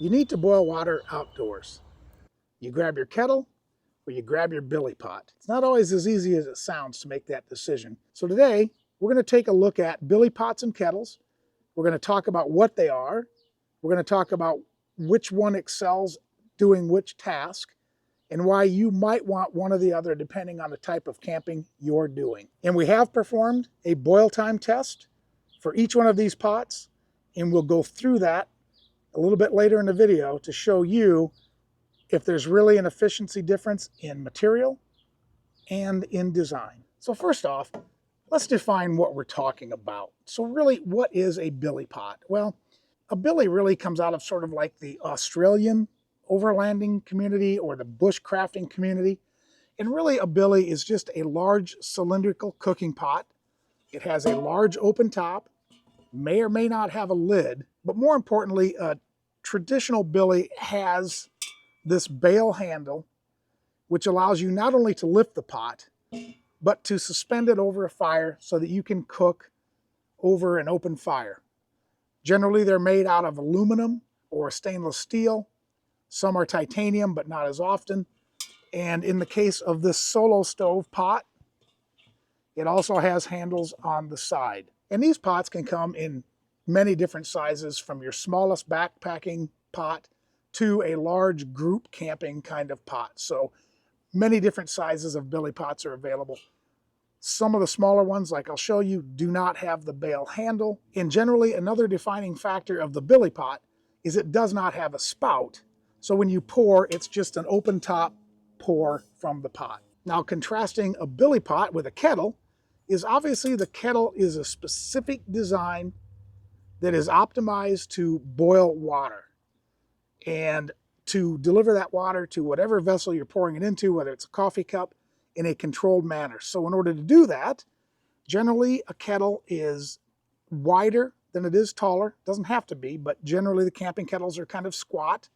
You need to boil water outdoors. You grab your kettle or you grab your billy pot. It's not always as easy as it sounds to make that decision. So today, we're going to take a look at billy pots and kettles. We're going to talk about what they are. We're going to talk about which one excels doing which task and why you might want one or the other depending on the type of camping you're doing. And we have performed a boil time test for each one of these pots, and we'll go through that a little bit later in the video to show you if there's really an efficiency difference in material and in design. So first off, let's define what we're talking about. So really, what is a billy pot? Well, a billy really comes out of sort of like the Australian overlanding community or the bushcrafting community. And really, a billy is just a large cylindrical cooking pot. It has a large open top, may or may not have a lid, but more importantly, a traditional billy has this bail handle, which allows you not only to lift the pot, but to suspend it over a fire so that you can cook over an open fire. Generally, they're made out of aluminum or stainless steel. Some are titanium, but not as often. And in the case of this solo stove pot, it also has handles on the side. And these pots can come in many different sizes, from your smallest backpacking pot to a large group camping kind of pot. So many different sizes of billy pots are available. Some of the smaller ones, like I'll show you, do not have the bail handle. And generally, another defining factor of the billy pot is it does not have a spout. So when you pour, it's just an open top pour from the pot. Now, contrasting a billy pot with a kettle is obviously the kettle is a specific design that is optimized to boil water and to deliver that water to whatever vessel you're pouring it into, whether it's a coffee cup, in a controlled manner. So in order to do that, generally a kettle is wider than it is taller. It doesn't have to be, but generally the camping kettles are kind of squat.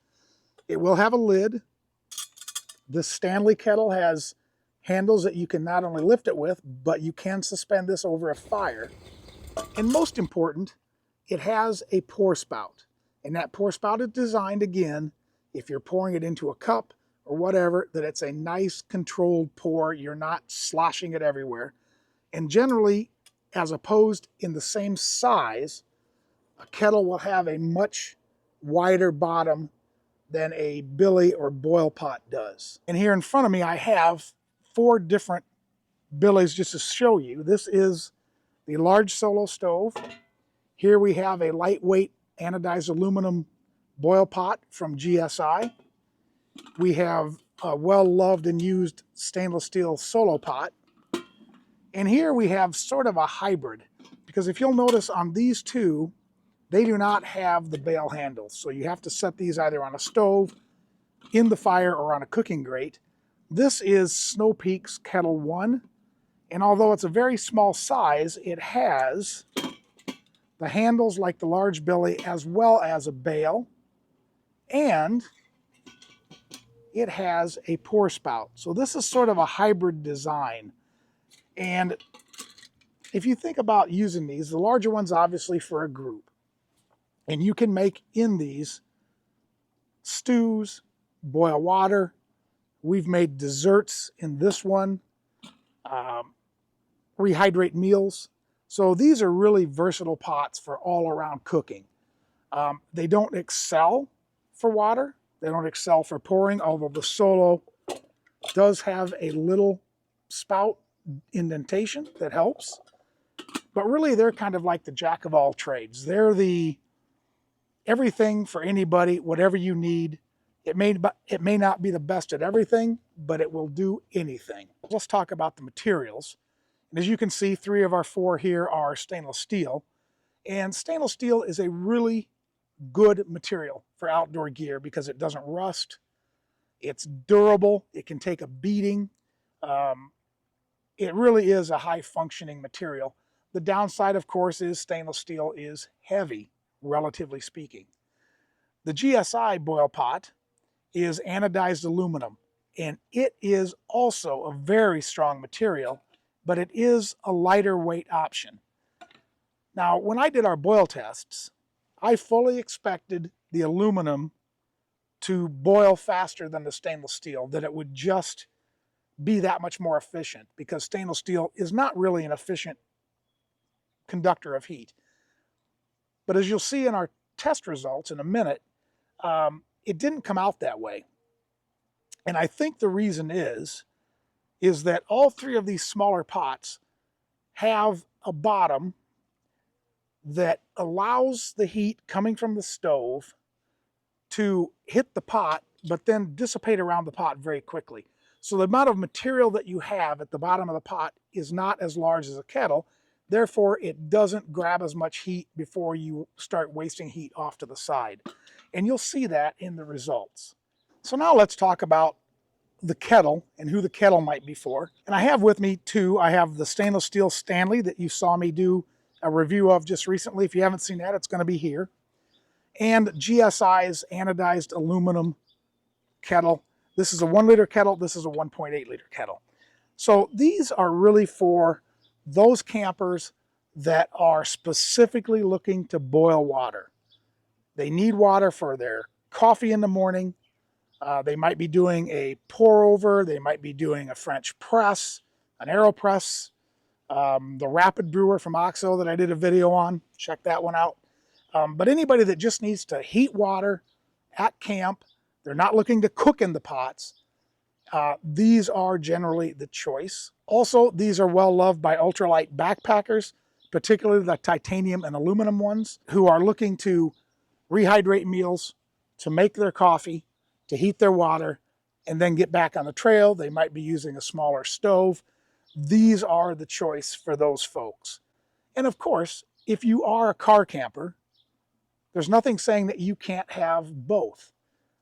It will have a lid. This Stanley kettle has handles that you can not only lift it with, but you can suspend this over a fire. And most important, it has a pour spout. And that pour spout is designed, again, if you're pouring it into a cup or whatever, that it's a nice controlled pour. You're not sloshing it everywhere. And generally, as opposed in the same size, a kettle will have a much wider bottom than a billy or boil pot does. And here in front of me, I have 4 different billies just to show you. This is the large solo stove. Here we have a lightweight anodized aluminum boil pot from GSI. We have a well-loved and used stainless steel solo pot. And here we have sort of a hybrid, because if you'll notice on these two, they do not have the bail handles. So you have to set these either on a stove, in the fire, or on a cooking grate. This is Snow Peak's Kettle 1. And although it's a very small size, it has the handles like the large billy as well as a bail. And it has a pour spout. So this is sort of a hybrid design. And if you think about using these, the larger one's obviously for a group. And you can make in these stews, boil water. We've made desserts in this one, rehydrate meals. So these are really versatile pots for all around cooking. They don't excel for water. They don't excel for pouring, although the solo does have a little spout indentation that helps. But really, they're kind of like the jack of all trades. They're the everything for anybody, whatever you need. It may not be the best at everything, but it will do anything. Let's talk about the materials. And as you can see, 3 of our 4 here are stainless steel. And stainless steel is a really good material for outdoor gear because it doesn't rust. It's durable. It can take a beating. It really is a high-functioning material. The downside, of course, is stainless steel is heavy, relatively speaking. The GSI boil pot is anodized aluminum, and it is also a very strong material, but it is a lighter weight option. Now, when I did our boil tests, I fully expected the aluminum to boil faster than the stainless steel, that it would just be that much more efficient, because stainless steel is not really an efficient conductor of heat. But as you'll see in our test results in a minute, it didn't come out that way. And I think the reason is that all three of these smaller pots have a bottom that allows the heat coming from the stove to hit the pot, but then dissipate around the pot very quickly. So the amount of material that you have at the bottom of the pot is not as large as a kettle. Therefore, it doesn't grab as much heat before you start wasting heat off to the side. And you'll see that in the results. So now let's talk about the kettle and who the kettle might be for. And I have with me two. I have the stainless steel Stanley that you saw me do a review of just recently. If you haven't seen that, it's going to be here. And GSI's anodized aluminum kettle. This is a 1 liter kettle. This is a 1.8 liter kettle. So these are really for those campers that are specifically looking to boil water. They need water for their coffee in the morning. They might be doing a pour over. They might be doing a French press, an AeroPress, the Rapid Brewer from OXO that I did a video on. Check that one out. But anybody that just needs to heat water at camp, they're not looking to cook in the pots, these are generally the choice. Also, these are well loved by ultralight backpackers, particularly the titanium and aluminum ones, who are looking to rehydrate meals, to make their coffee, to heat their water, and then get back on the trail. They might be using a smaller stove. These are the choice for those folks. And of course, if you are a car camper, there's nothing saying that you can't have both.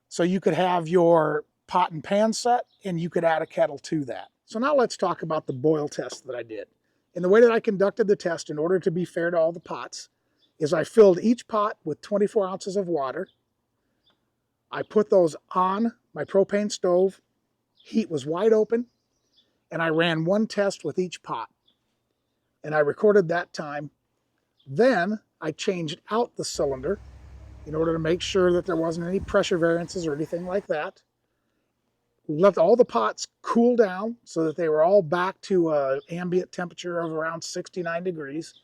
So you could have your pot and pan set, and you could add a kettle to that. So now let's talk about the boil test that I did. And the way that I conducted the test, in order to be fair to all the pots, is I filled each pot with 24 ounces of water. I put those on my propane stove. Heat was wide open, and I ran one test with each pot. And I recorded that time. Then I changed out the cylinder in order to make sure that there wasn't any pressure variances or anything like that. Let all the pots cool down so that they were all back to an ambient temperature of around 69 degrees.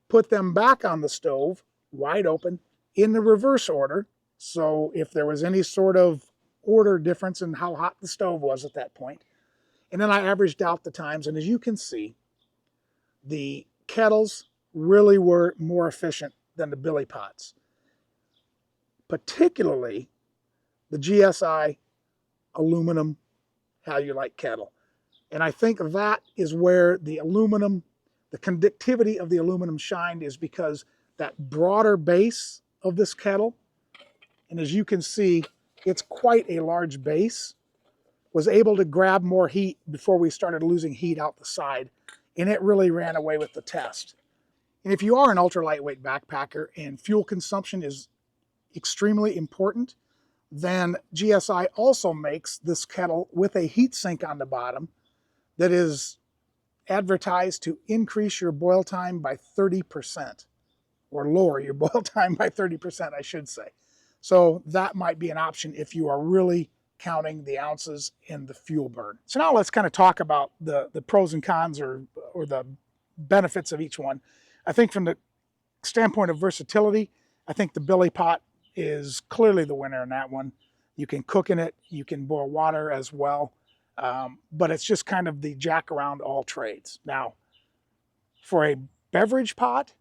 Put them back on the stove, wide open, in the reverse order. So if there was any sort of order difference in how hot the stove was at that point. And then I averaged out the times. And as you can see, the kettles really were more efficient than the billy pots. Particularly the GSI aluminum How You Like kettle. And I think that is where the aluminum, the conductivity of the aluminum shined, is because that broader base of this kettle, and as you can see, it's quite a large base, was able to grab more heat before we started losing heat out the side. And it really ran away with the test. And if you are an ultra lightweight backpacker and fuel consumption is extremely important, then GSI also makes this kettle with a heat sink on the bottom that is advertised to increase your boil time by 30%, or lower your boil time by 30%, I should say. So that might be an option if you are really counting the ounces in the fuel burn. So now let's kind of talk about the pros and cons, or the benefits of each one. I think from the standpoint of versatility, I think the billy pot is clearly the winner in that one. You can cook in it, you can boil water as well, but it's just kind of the jack around all trades. Now, for a beverage pot,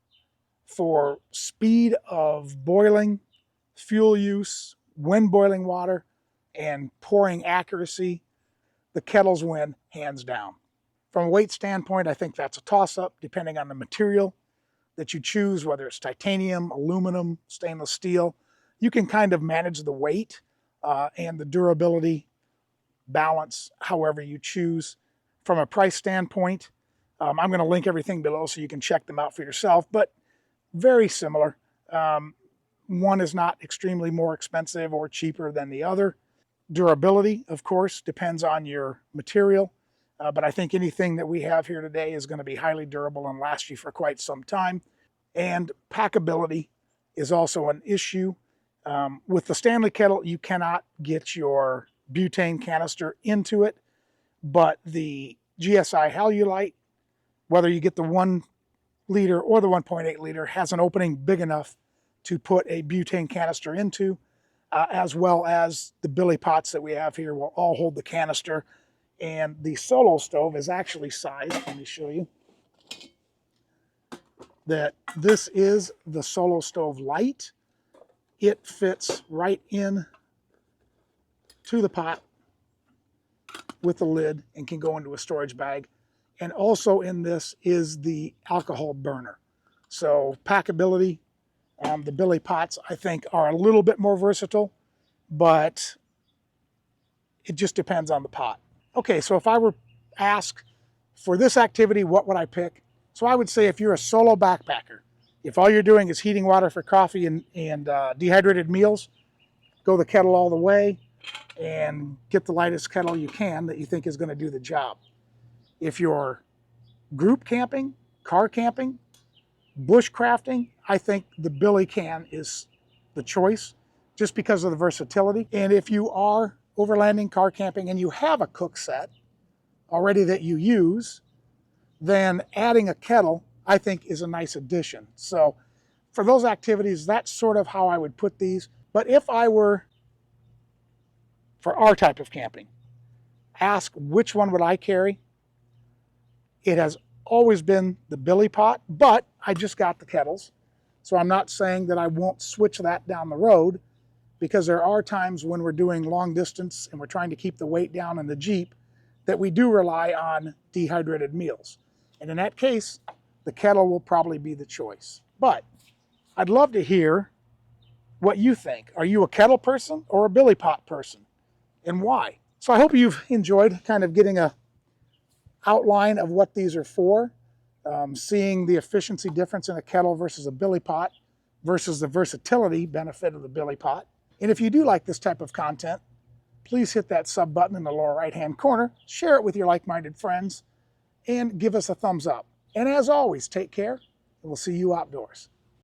for speed of boiling, fuel use, when boiling water, and pouring accuracy, the kettles win hands down. From a weight standpoint, I think that's a toss-up depending on the material that you choose, whether it's titanium, aluminum, stainless steel. You can kind of manage the weight and the durability balance however you choose. From a price standpoint, I'm going to link everything below so you can check them out for yourself, but very similar. One is not extremely more expensive or cheaper than the other. Durability, of course, depends on your material, but I think anything that we have here today is going to be highly durable and last you for quite some time. And packability is also an issue. With the Stanley kettle, you cannot get your butane canister into it, but the GSI Halulite, whether you get the 1 liter or the 1.8 liter, has an opening big enough to put a butane canister into, as well as the billy pots that we have here will all hold the canister. And the Solo stove is actually sized, let me show you, that this is the Solo stove light. It fits right in to the pot with the lid and can go into a storage bag. And also in this is the alcohol burner. So packability, the billy pots, I think, are a little bit more versatile, but it just depends on the pot. Okay, so if I were asked for this activity, what would I pick? So I would say if you're a solo backpacker, if all you're doing is heating water for coffee and dehydrated meals, go the kettle all the way and get the lightest kettle you can that you think is going to do the job. If you're group camping, car camping, bushcrafting, I think the billy can is the choice just because of the versatility. And if you are overlanding, car camping, and you have a cook set already that you use, then adding a kettle, I think, is a nice addition. So for those activities, that's sort of how I would put these. But if I were, for our type of camping, ask which one would I carry, it has always been the billy pot, but I just got the kettles. So I'm not saying that I won't switch that down the road, because there are times when we're doing long distance and we're trying to keep the weight down in the Jeep that we do rely on dehydrated meals. And in that case, the kettle will probably be the choice. But I'd love to hear what you think. Are you a kettle person or a billy pot person, and why? So I hope you've enjoyed kind of getting a outline of what these are for, seeing the efficiency difference in a kettle versus a billy pot versus the versatility benefit of the billy pot. And if you do like this type of content, please hit that sub button in the lower right-hand corner, share it with your like-minded friends, and give us a thumbs up. And as always, take care, and we'll see you outdoors.